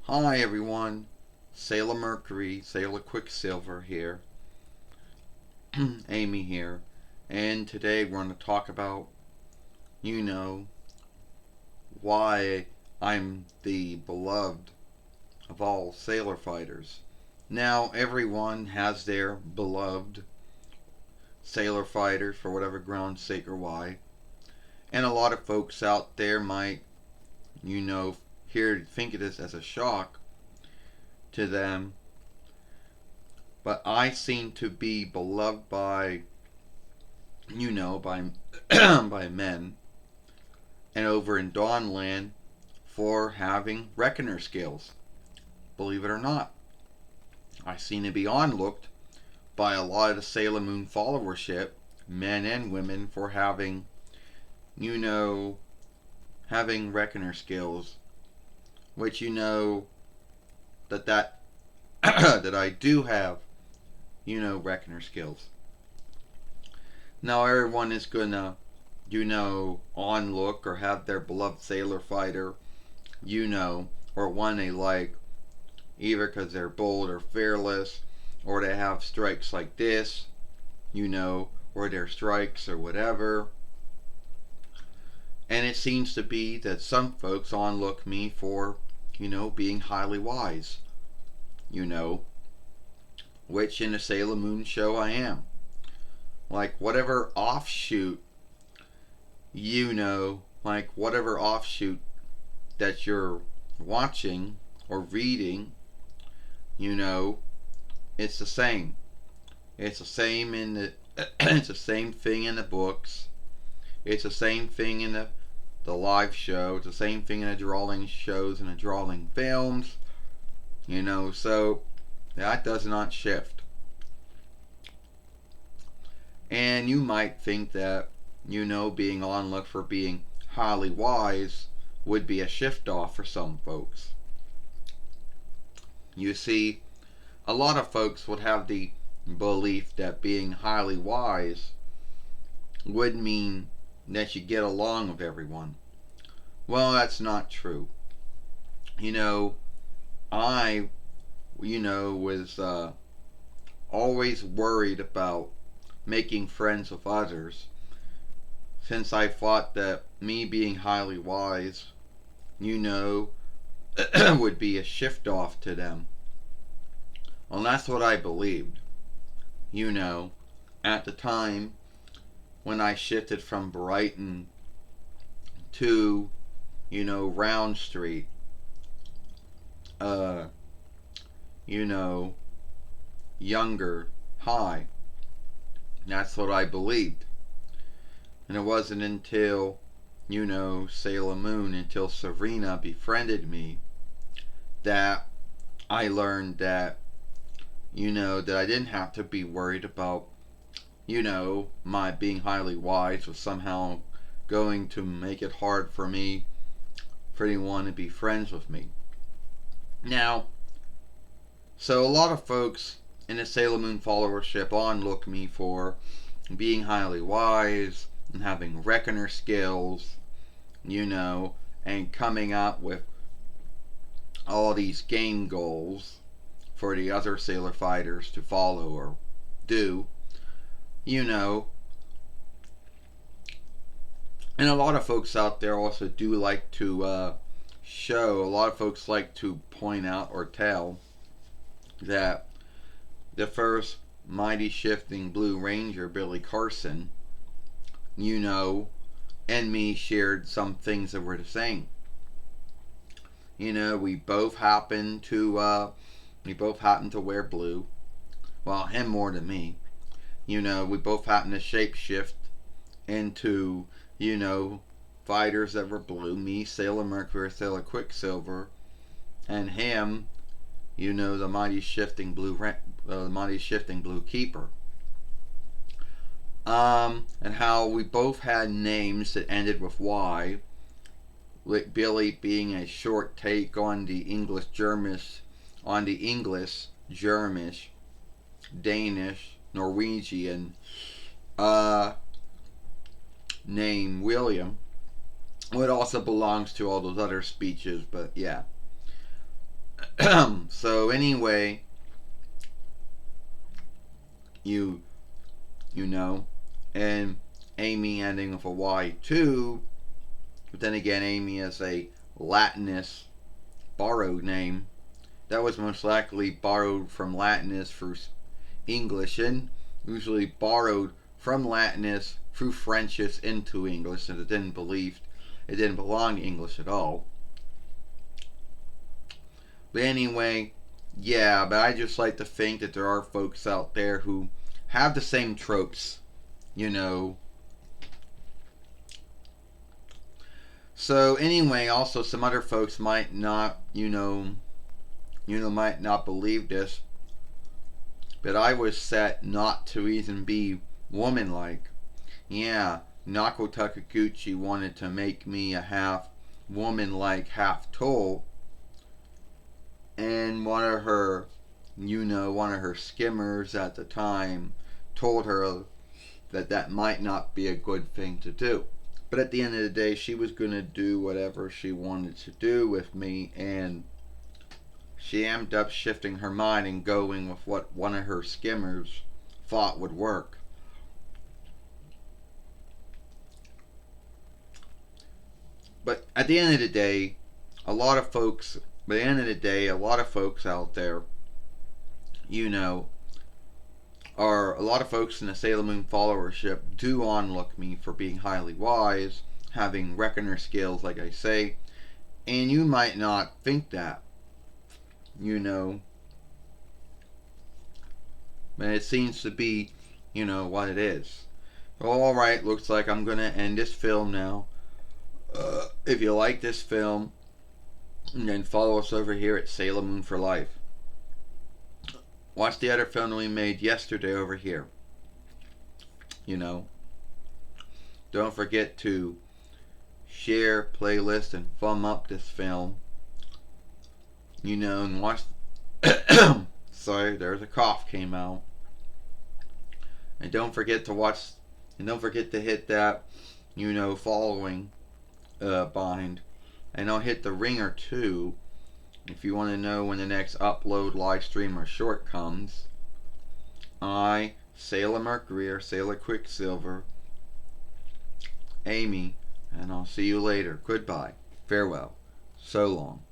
Hi everyone, Sailor Mercury, Sailor Quicksilver here, Amy here, and today we're going to talk about, you know, why I'm the beloved of all sailor fighters. Now, everyone has their beloved sailor fighters for whatever ground's sake or why, and a lot of folks out there might, think of this as a shock to them. But I seem to be beloved by, by by men, and over in Dawnland for having reckoner skills. Believe it or not, I seem to be onlooked by a lot of the Sailor Moon followership, men and women, for having, you know, having reckoner skills, which that that I do have, reckoner skills. Now everyone is gonna, onlook or have their beloved sailor fighter, or one they like, either because they're bold or fearless, or they have strikes like this, or their strikes or whatever. And it seems to be that some folks onlook me for, being highly wise, you know, which in the Sailor Moon show I am. Like whatever offshoot, whatever offshoot that you're watching or reading, you know, it's the same. It's the same in the it's the same thing in the books. It's the same thing in the live show. It's the same thing in the drawing shows and the drawing films. So that does not shift. And you might think that, being on look for being highly wise would be a shift off for some folks. You see, a lot of folks would have the belief that being highly wise would mean that you get along with everyone. Well, that's not true. I, was always worried about making friends with others, since I thought that me being highly wise, would be a shift off to them. Well, that's what I believed. At the time when I shifted from Brighton to, Round Street, uh, younger high. That's what I believed. And it wasn't until, Sailor Moon, until Serena befriended me, that I learned that, that I didn't have to be worried about, my being highly wise was somehow going to make it hard for anyone to be friends with me. Now, so a lot of folks in the Sailor Moon followership onlook me for being highly wise and having reckoner skills, and coming up with all these game goals for the other sailor fighters to follow or do, you know. And a lot of folks out there also do like to a lot of folks like to point out or tell that the first Mighty Shifting Blue Ranger, Billy Carson, and me shared some things that were the same. We both happened to wear blue. Well, him more than me. We both happened to shapeshift into, fighters that were blue. Me, Sailor Mercury, Sailor Quicksilver, and him, the Mighty Shifting Blue Keeper. And how we both had names that ended with Y, with Billy being a short take on the English, Germish, Danish, Norwegian name William. Well, it also belongs to all those other speeches, but yeah. So anyway, you you know, and Amy ending with a Y too. But then again, Amy is a Latinist borrowed name that was most likely borrowed from Latinist through English, and usually borrowed from Latinist through Frenchist into English, and it didn't belong to English at all. But anyway, yeah, but I just like to think that there are folks out there who have the same tropes, you know. So anyway, also some other folks might not, might not believe this, but I was set not to even be woman-like. Yeah, Nako Takaguchi wanted to make me a half woman-like, half tall, and one of her skimmers at the time told her that that might not be a good thing to do. But at the end of the day, she was going to do whatever she wanted to do with me, and she ended up shifting her mind and going with what one of her skimmers thought would work. But at the end of the day, a lot of folks, by the end of the day, a lot of folks out there, you know, are a lot of folks in the Sailor Moon followership do onlook me for being highly wise, having reckoner skills, like I say, and you might not think that, you know, but it seems to be, what it is. Alright, looks like I'm going to end this film now. If you like this film, then follow us over here at Sailor Moon for Life. Watch the other film that we made yesterday over here. Don't forget to share, playlist, and thumb up this film. And watch. Sorry, there's a cough came out. And don't forget to watch. And don't forget to hit that, following bind. And I'll hit the ringer too if you want to know when the next upload, live stream, or short comes. I, Sailor Mercury or Sailor Quicksilver, Amy, and I'll see you later. Goodbye. Farewell. So long.